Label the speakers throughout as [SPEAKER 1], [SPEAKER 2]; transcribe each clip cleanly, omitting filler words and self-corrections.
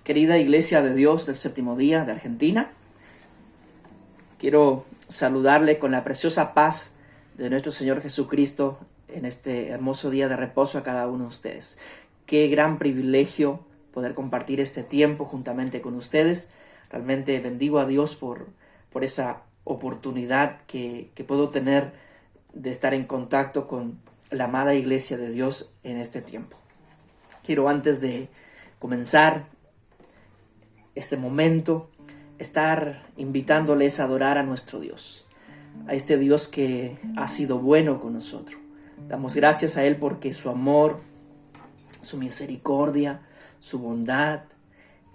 [SPEAKER 1] Querida Iglesia de Dios del Séptimo Día de Argentina, quiero saludarle con la preciosa paz de nuestro Señor Jesucristo en este hermoso día de reposo a cada uno de ustedes. Qué gran privilegio poder compartir este tiempo juntamente con ustedes. Realmente bendigo a Dios por esa oportunidad que puedo tener de estar en contacto con la amada Iglesia de Dios en este tiempo. Quiero, antes de comenzar este momento, estar invitándoles a adorar a nuestro Dios, a este Dios que ha sido bueno con nosotros. Damos gracias a Él porque su amor, su misericordia, su bondad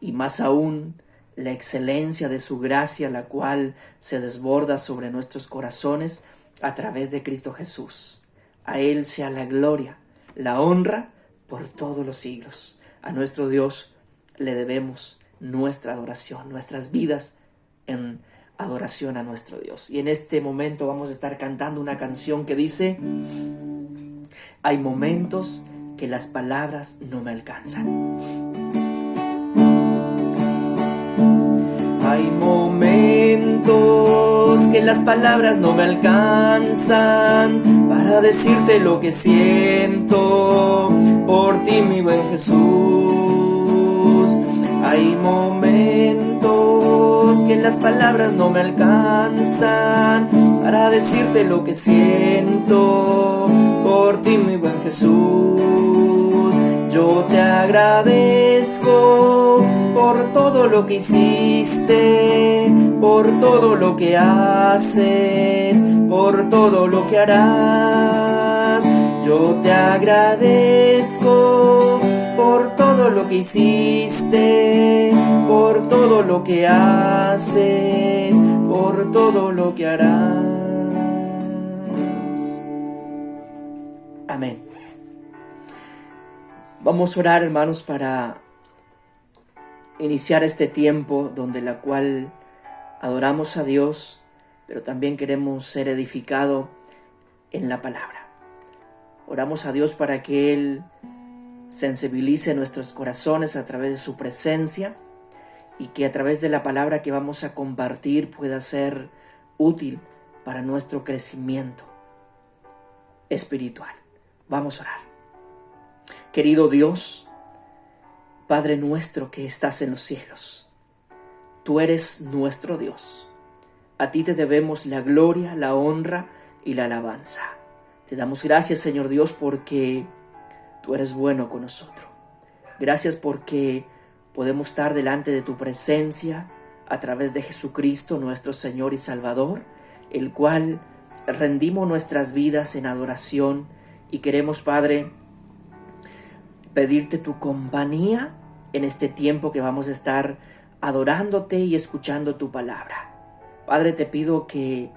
[SPEAKER 1] y más aún la excelencia de su gracia, la cual se desborda sobre nuestros corazones a través de Cristo Jesús. A Él sea la gloria, la honra por todos los siglos. A nuestro Dios le debemos nuestra adoración, nuestras vidas en adoración a nuestro Dios. Y en este momento vamos a estar cantando una canción que dice: hay momentos que las palabras no me alcanzan. Hay momentos que las palabras no me alcanzan para decirte lo que siento por ti, mi buen Jesús. Hay momentos que las palabras no me alcanzan para decirte lo que siento por ti, mi buen Jesús. Yo te agradezco por todo lo que hiciste, por todo lo que haces, por todo lo que harás. Yo te agradezco por todo lo que hiciste, por todo lo que haces, por todo lo que harás. Amén. Vamos a orar, hermanos, para iniciar este tiempo donde la cual adoramos a Dios, pero también queremos ser edificados en la palabra. Oramos a Dios para que Él sensibilice nuestros corazones a través de su presencia y que a través de la palabra que vamos a compartir pueda ser útil para nuestro crecimiento espiritual. Vamos a orar. Querido Dios, Padre nuestro que estás en los cielos, tú eres nuestro Dios. A ti te debemos la gloria, la honra y la alabanza. Te damos gracias, Señor Dios, porque tú eres bueno con nosotros. Gracias porque podemos estar delante de tu presencia a través de Jesucristo, nuestro Señor y Salvador, el cual rendimos nuestras vidas en adoración y queremos, Padre, pedirte tu compañía en este tiempo que vamos a estar adorándote y escuchando tu palabra. Padre, te pido que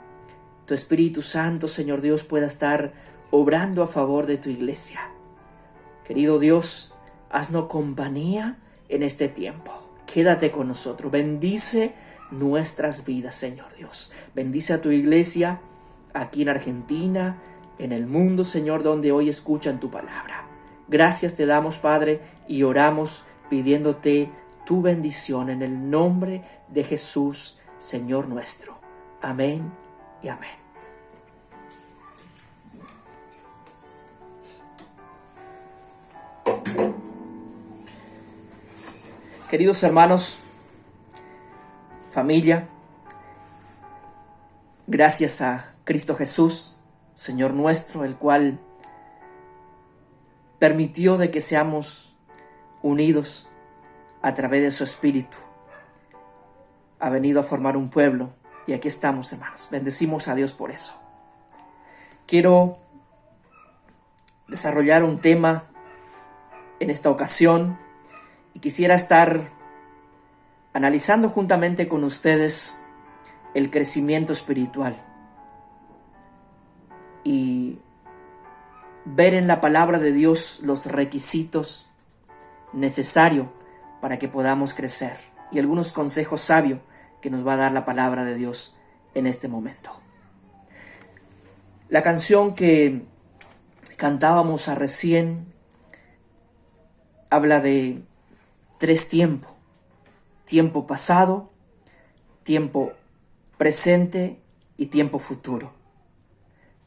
[SPEAKER 1] tu Espíritu Santo, Señor Dios, pueda estar obrando a favor de tu iglesia. Querido Dios, haznos compañía en este tiempo. Quédate con nosotros. Bendice nuestras vidas, Señor Dios. Bendice a tu iglesia aquí en Argentina, en el mundo, Señor, donde hoy escuchan tu palabra. Gracias te damos, Padre, y oramos pidiéndote tu bendición en el nombre de Jesús, Señor nuestro. Amén y amén. Queridos hermanos, familia, gracias a Cristo Jesús, Señor nuestro, el cual permitió de que seamos unidos a través de su Espíritu. Ha venido a formar un pueblo y aquí estamos, hermanos. Bendecimos a Dios por eso. Quiero desarrollar un tema en esta ocasión y quisiera estar analizando juntamente con ustedes el crecimiento espiritual y ver en la palabra de Dios los requisitos necesarios para que podamos crecer y algunos consejos sabios que nos va a dar la palabra de Dios en este momento. La canción que cantábamos recién habla de 3 tiempos tiempo pasado, tiempo presente y tiempo futuro.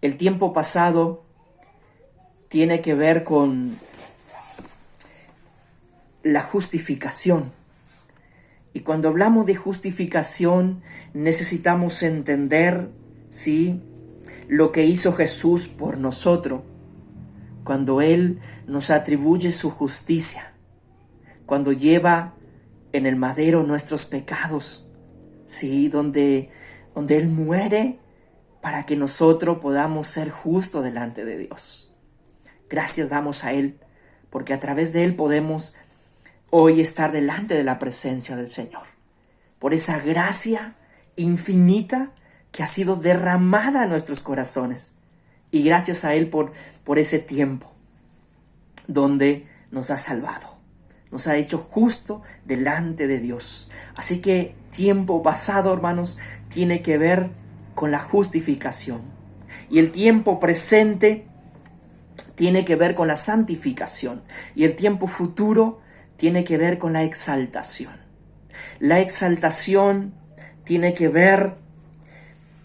[SPEAKER 1] El tiempo pasado tiene que ver con la justificación. Y cuando hablamos de justificación, necesitamos entender, ¿sí?, lo que hizo Jesús por nosotros, cuando Él nos atribuye su justicia, cuando lleva en el madero nuestros pecados, ¿sí?, donde Él muere para que nosotros podamos ser justos delante de Dios. Gracias damos a Él, porque a través de Él podemos hoy estar delante de la presencia del Señor, por esa gracia infinita que ha sido derramada en nuestros corazones. Y gracias a Él por ese tiempo donde nos ha salvado, nos ha hecho justo delante de Dios. Así que tiempo pasado, hermanos, tiene que ver con la justificación. Y el tiempo presente tiene que ver con la santificación. Y el tiempo futuro tiene que ver con la exaltación. La exaltación tiene que ver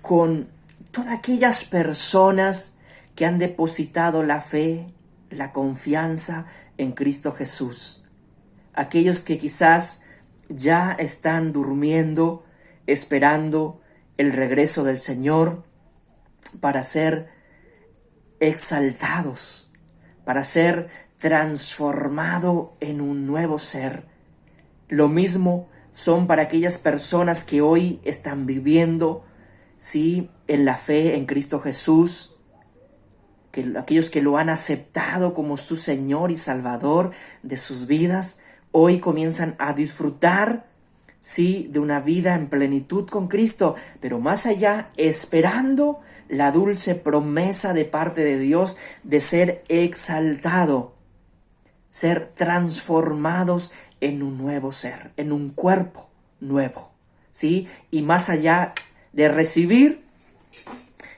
[SPEAKER 1] con todas aquellas personas que han depositado la fe, la confianza en Cristo Jesús. Aquellos que quizás ya están durmiendo, esperando el regreso del Señor para ser exaltados, para ser transformado en un nuevo ser. Lo mismo son para aquellas personas que hoy están viviendo, sí, en la fe en Cristo Jesús, aquellos que lo han aceptado como su Señor y Salvador de sus vidas, hoy comienzan a disfrutar, sí, de una vida en plenitud con Cristo, pero más allá, esperando la dulce promesa de parte de Dios de ser exaltado, ser transformados en un nuevo ser, en un cuerpo nuevo, ¿sí? Y más allá de recibir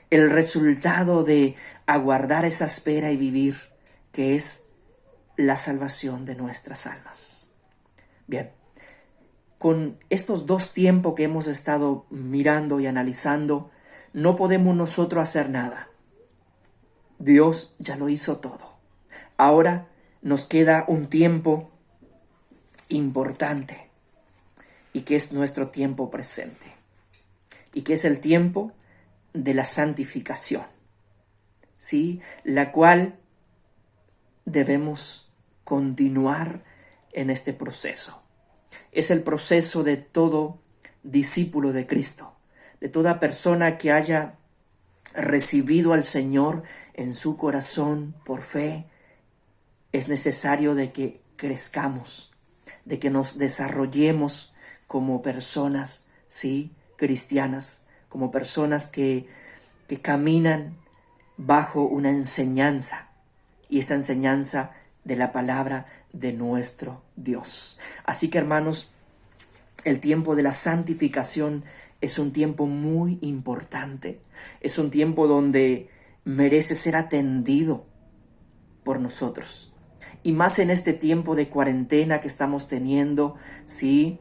[SPEAKER 1] el resultado de aguardar esa espera y vivir, que es la salvación de nuestras almas. Bien, con estos dos tiempos que hemos estado mirando y analizando, no podemos nosotros hacer nada. Dios ya lo hizo todo. Ahora nos queda un tiempo importante, y que es nuestro tiempo presente, y que es el tiempo de la santificación, ¿sí?, la cual debemos continuar en este proceso. Es el proceso de todo discípulo de Cristo, de toda persona que haya recibido al Señor en su corazón por fe. Es necesario de que crezcamos, de que nos desarrollemos como personas, sí, cristianas, como personas que caminan bajo una enseñanza, y esa enseñanza de la palabra de nuestro Dios. Así que, hermanos, el tiempo de la santificación es un tiempo muy importante, es un tiempo donde merece ser atendido por nosotros. Y más en este tiempo de cuarentena que estamos teniendo, ¿sí?,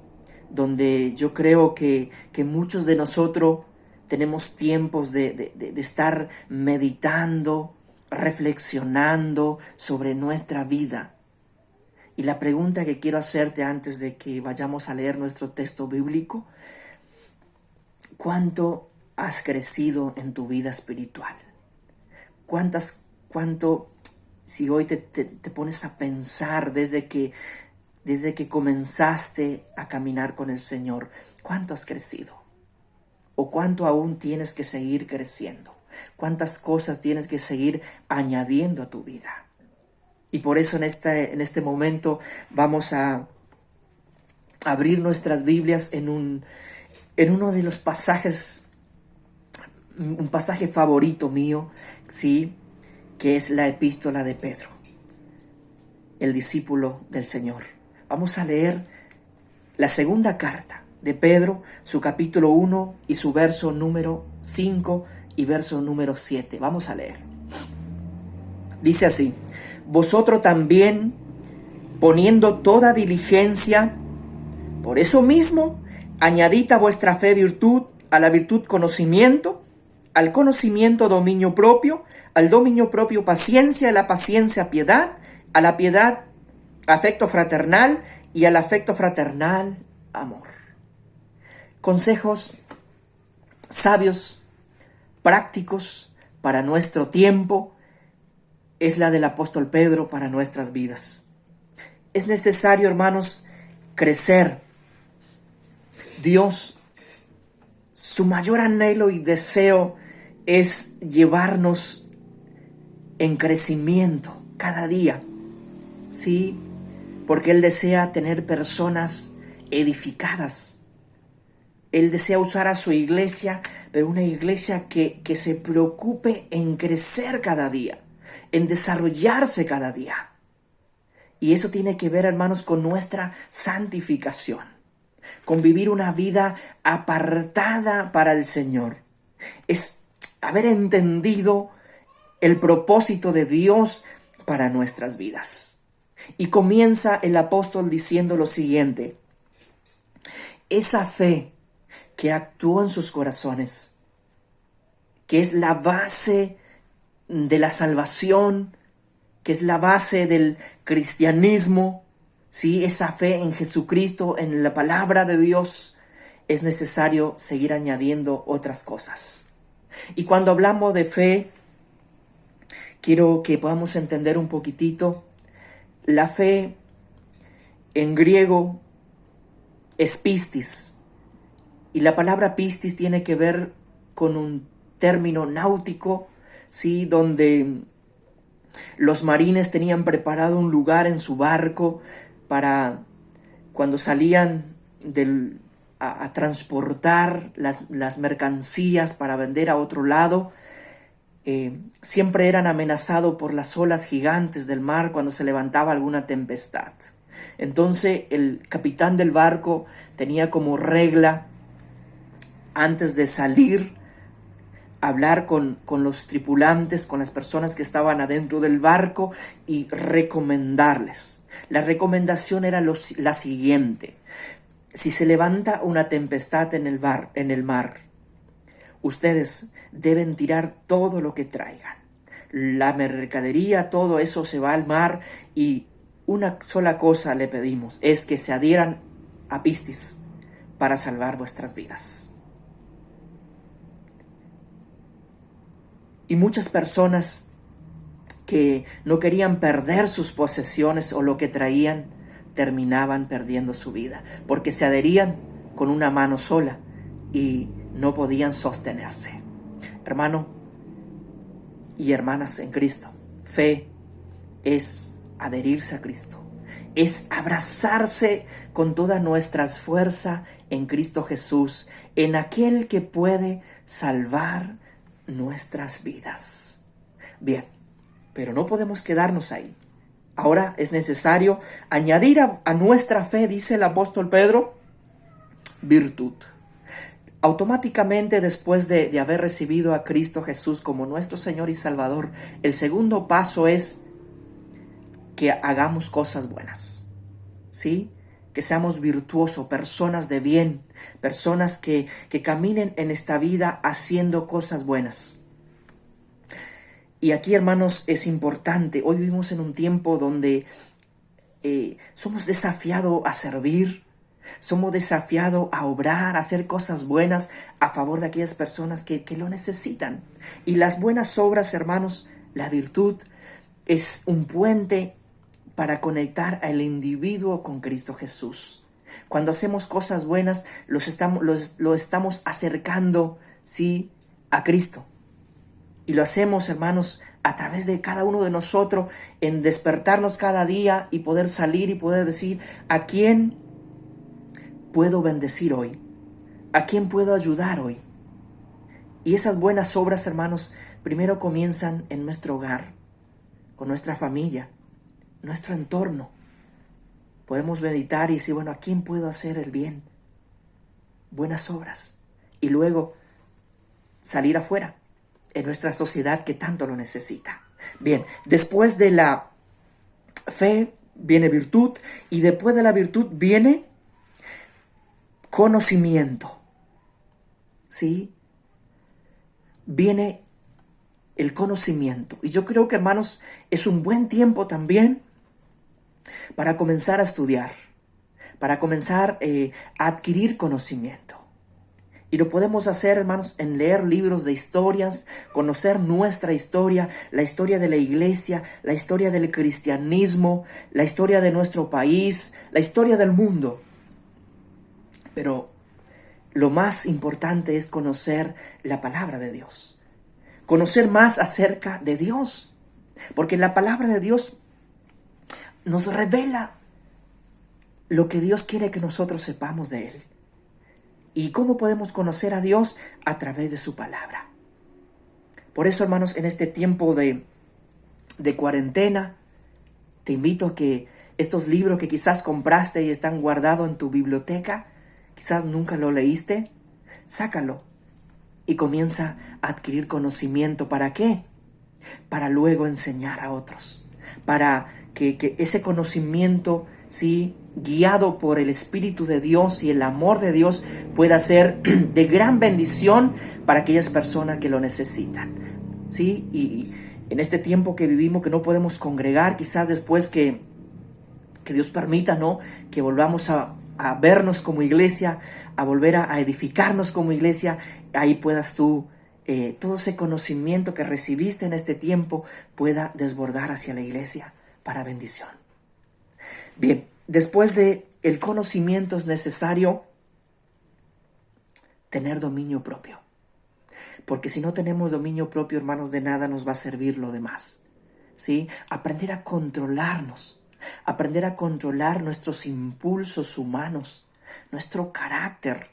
[SPEAKER 1] donde yo creo que muchos de nosotros tenemos tiempos de estar meditando, reflexionando sobre nuestra vida. Y la pregunta que quiero hacerte antes de que vayamos a leer nuestro texto bíblico: ¿cuánto has crecido en tu vida espiritual? Si hoy te pones a pensar desde que comenzaste a caminar con el Señor, ¿cuánto has crecido? ¿O cuánto aún tienes que seguir creciendo? ¿Cuántas cosas tienes que seguir añadiendo a tu vida? Y por eso en este momento vamos a abrir nuestras Biblias en uno de los pasajes, un pasaje favorito mío, ¿sí?, que es la epístola de Pedro, el discípulo del Señor. Vamos a leer la segunda carta de Pedro, su capítulo 1 y su verso número 5 y verso número 7. Vamos a leer. Dice así: vosotros también, poniendo toda diligencia, Por eso mismo, añadid a vuestra fe virtud, a la virtud conocimiento, al conocimiento dominio propio, al dominio propio paciencia, a la paciencia piedad, a la piedad afecto fraternal y al afecto fraternal amor. Consejos sabios, prácticos para nuestro tiempo, es la del apóstol Pedro para nuestras vidas. Es necesario, hermanos, crecer. Dios, su mayor anhelo y deseo es llevarnos en crecimiento cada día, ¿sí? Porque Él desea tener personas edificadas. Él desea usar a su iglesia, pero una iglesia que se preocupe en crecer cada día, en desarrollarse cada día. Y eso tiene que ver, hermanos, con nuestra santificación, con vivir una vida apartada para el Señor. Es haber entendido el propósito de Dios para nuestras vidas. Y comienza el apóstol diciendo lo siguiente: esa fe que actuó en sus corazones, que es la base de la salvación, que es la base del cristianismo, ¿sí? Esa fe en Jesucristo, en la palabra de Dios, es necesario seguir añadiendo otras cosas. Y cuando hablamos de fe, quiero que podamos entender un poquitito. La fe en griego es pistis, y la palabra pistis tiene que ver con un término náutico, ¿sí? Donde los marines tenían preparado un lugar en su barco para cuando salían a transportar las mercancías para vender a otro lado. Siempre eran amenazados por las olas gigantes del mar cuando se levantaba alguna tempestad. Entonces el capitán del barco tenía como regla, antes de salir, hablar con los tripulantes, con las personas que estaban adentro del barco y recomendarles. La recomendación era la siguiente: si se levanta una tempestad en el mar, ustedes deben tirar todo lo que traigan. La mercadería, todo eso se va al mar, y una sola cosa le pedimos, es que se adhieran a pistis para salvar vuestras vidas. Y muchas personas que no querían perder sus posesiones o lo que traían, terminaban perdiendo su vida, porque se adherían con una mano sola y no podían sostenerse. Hermano y hermanas en Cristo, fe es adherirse a Cristo, es abrazarse con toda nuestra fuerza en Cristo Jesús, en aquel que puede salvar nuestras vidas. Bien, pero no podemos quedarnos ahí. Ahora es necesario añadir a nuestra fe, dice el apóstol Pedro, virtud. Automáticamente, después de haber recibido a Cristo Jesús como nuestro Señor y Salvador, el segundo paso es que hagamos cosas buenas, ¿sí? Que seamos virtuosos, personas de bien, personas que caminen en esta vida haciendo cosas buenas. Y aquí, hermanos, es importante. Hoy vivimos en un tiempo donde somos desafiados a servir, somos desafiados a obrar, a hacer cosas buenas a favor de aquellas personas que lo necesitan. Y las buenas obras, hermanos, la virtud es un puente para conectar al individuo con Cristo Jesús. Cuando hacemos cosas buenas, lo estamos acercando, ¿sí?, a Cristo. Y lo hacemos, hermanos, a través de cada uno de nosotros, en despertarnos cada día y poder salir y poder decir: ¿a quién puedo bendecir hoy? ¿A quién puedo ayudar hoy? Y esas buenas obras, hermanos, primero comienzan en nuestro hogar, con nuestra familia, nuestro entorno. Podemos meditar y decir: bueno, ¿a quién puedo hacer el bien? Buenas obras. Y luego salir afuera, en nuestra sociedad que tanto lo necesita. Bien, después de la fe viene virtud, y después de la virtud viene conocimiento, ¿sí? Viene el conocimiento. Y yo creo que, hermanos, es un buen tiempo también para comenzar a estudiar, para comenzar a adquirir conocimiento. Y lo podemos hacer, hermanos, en leer libros de historias, conocer nuestra historia, la historia de la iglesia, la historia del cristianismo, la historia de nuestro país, la historia del mundo. Pero lo más importante es conocer la palabra de Dios, conocer más acerca de Dios, porque la palabra de Dios nos revela lo que Dios quiere que nosotros sepamos de Él. ¿Y cómo podemos conocer a Dios? A través de su palabra. Por eso, hermanos, en este tiempo de cuarentena, te invito a que estos libros que quizás compraste y están guardados en tu biblioteca, quizás nunca lo leíste, sácalo y comienza a adquirir conocimiento. ¿Para qué? Para luego enseñar a otros. Para que ese conocimiento, ¿sí?, guiado por el Espíritu de Dios y el amor de Dios, pueda ser de gran bendición para aquellas personas que lo necesitan, ¿sí? Y en este tiempo que vivimos, que no podemos congregar, quizás después que Dios permita, ¿no?, que volvamos a vernos como iglesia, a volver a edificarnos como iglesia, ahí puedas tú, todo ese conocimiento que recibiste en este tiempo, pueda desbordar hacia la iglesia para bendición. Bien, después de el conocimiento es necesario tener dominio propio. Porque si no tenemos dominio propio, hermanos, de nada nos va a servir lo demás, ¿sí? Aprender a controlarnos, aprender a controlar nuestros impulsos humanos, nuestro carácter,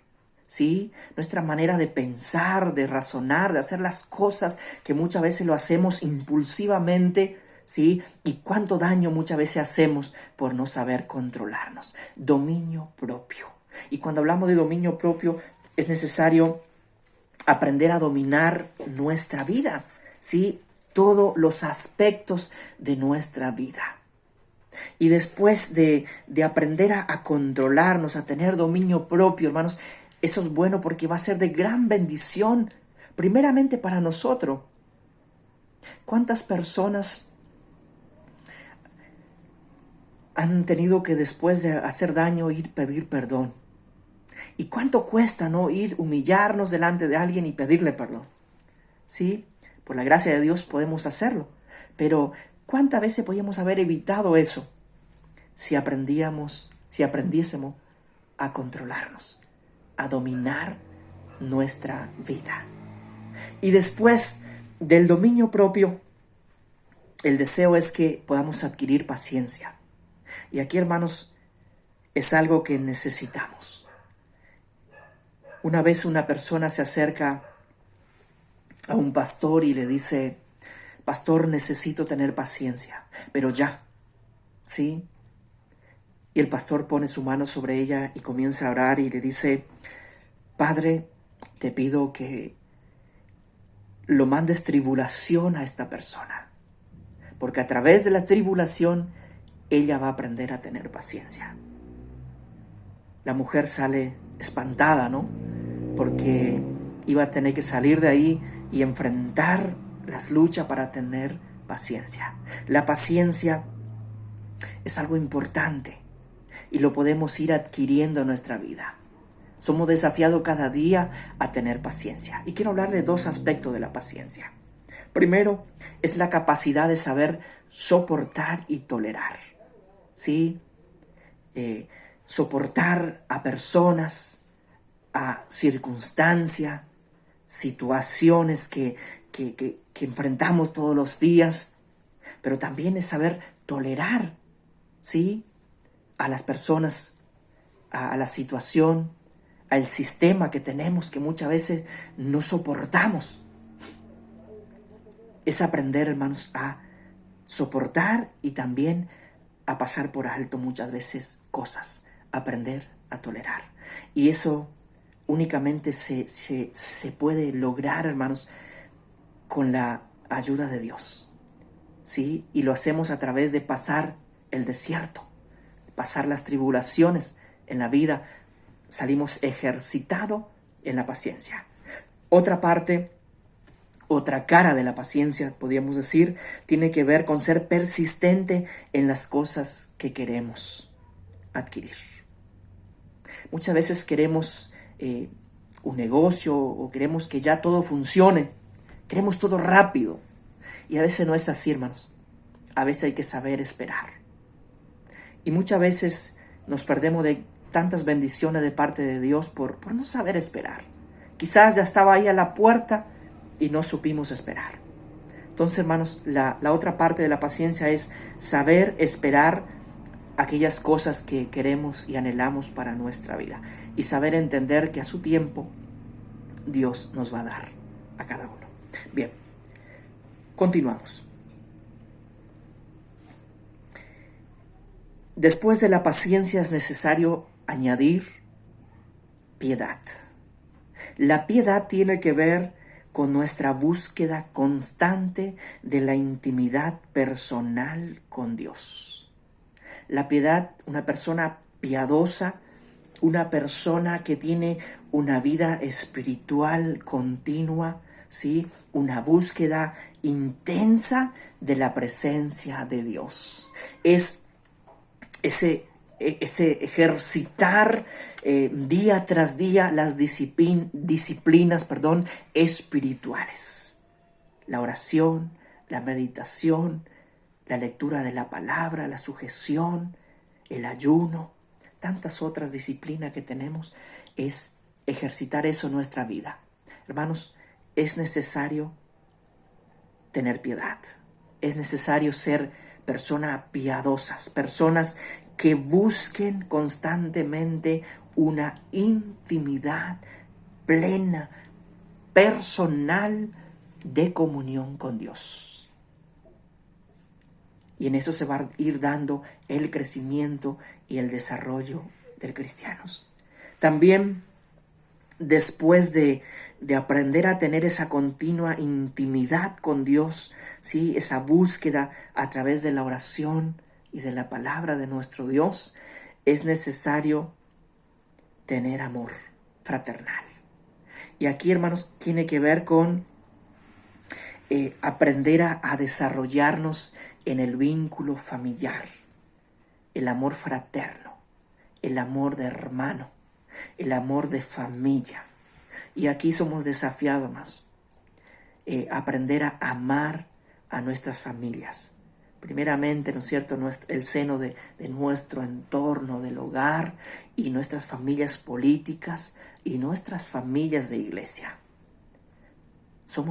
[SPEAKER 1] ¿sí? Nuestra manera de pensar, de razonar, de hacer las cosas que muchas veces lo hacemos impulsivamente, ¿sí? Y cuánto daño muchas veces hacemos por no saber controlarnos. Dominio propio. Y cuando hablamos de dominio propio, es necesario aprender a dominar nuestra vida, ¿sí? Todos los aspectos de nuestra vida. Y después de aprender a controlarnos, a tener dominio propio, hermanos, eso es bueno porque va a ser de gran bendición, primeramente para nosotros. ¿Cuántas personas han tenido que, después de hacer daño, ir pedir perdón? ¿Y cuánto cuesta, no, ir humillarnos delante de alguien y pedirle perdón? Sí, por la gracia de Dios podemos hacerlo. Pero ¿cuántas veces podíamos haber evitado eso si aprendiésemos a controlarnos, a dominar nuestra vida? Y después del dominio propio, el deseo es que podamos adquirir paciencia. Y aquí, hermanos, es algo que necesitamos. Una vez una persona se acerca a un pastor y le dice: pastor, necesito tener paciencia, pero ya, ¿sí? Y el pastor pone su mano sobre ella y comienza a orar y le dice: Padre, te pido que lo mandes tribulación a esta persona, porque a través de la tribulación ella va a aprender a tener paciencia. La mujer sale espantada, ¿no? Porque iba a tener que salir de ahí y enfrentar las luchas para tener paciencia. La paciencia es algo importante y lo podemos ir adquiriendo en nuestra vida. Somos desafiados cada día a tener paciencia. Y quiero hablar de dos aspectos de la paciencia. Primero, es la capacidad de saber soportar y tolerar, ¿sí? Soportar a personas, a circunstancias, situaciones que enfrentamos todos los días, pero también es saber tolerar, ¿sí?, a las personas, a la situación, al sistema que tenemos, que muchas veces no soportamos. Es aprender, hermanos, a soportar y también a pasar por alto muchas veces cosas, aprender a tolerar. Y eso únicamente se puede lograr, hermanos, con la ayuda de Dios, ¿sí? Y lo hacemos a través de pasar el desierto, pasar las tribulaciones en la vida, salimos ejercitados en la paciencia. Otra parte, otra cara de la paciencia, podríamos decir, tiene que ver con ser persistente en las cosas que queremos adquirir. Muchas veces queremos un negocio o queremos que ya todo funcione, queremos todo rápido. Y a veces no es así, hermanos. A veces hay que saber esperar. Y muchas veces nos perdemos de tantas bendiciones de parte de Dios por no saber esperar. Quizás ya estaba ahí a la puerta y no supimos esperar. Entonces, hermanos, la otra parte de la paciencia es saber esperar aquellas cosas que queremos y anhelamos para nuestra vida. Y saber entender que a su tiempo Dios nos va a dar a cada uno. Bien, continuamos. Después de la paciencia es necesario añadir piedad. La piedad tiene que ver con nuestra búsqueda constante de la intimidad personal con Dios. La piedad, una persona piadosa, una persona que tiene una vida espiritual continua, ¿sí? Una búsqueda intensa de la presencia de Dios. Es ese ejercitar día tras día las disciplinas espirituales. La oración, la meditación, la lectura de la palabra, la sujeción, el ayuno, tantas otras disciplinas que tenemos, es ejercitar eso en nuestra vida. Hermanos, es necesario tener piedad. Es necesario ser personas piadosas, personas que busquen constantemente una intimidad plena, personal, de comunión con Dios. Y en eso se va a ir dando el crecimiento y el desarrollo del cristiano. También, después de aprender a tener esa continua intimidad con Dios, ¿sí? Esa búsqueda a través de la oración y de la palabra de nuestro Dios, es necesario tener amor fraternal. Y aquí, hermanos, tiene que ver con aprender a desarrollarnos en el vínculo familiar, el amor fraterno, el amor de hermano, el amor de familia. Y aquí somos desafiados más, aprender a amar a nuestras familias. Primeramente, ¿no es cierto?, el seno de nuestro entorno, del hogar, y nuestras familias políticas y nuestras familias de iglesia. Somos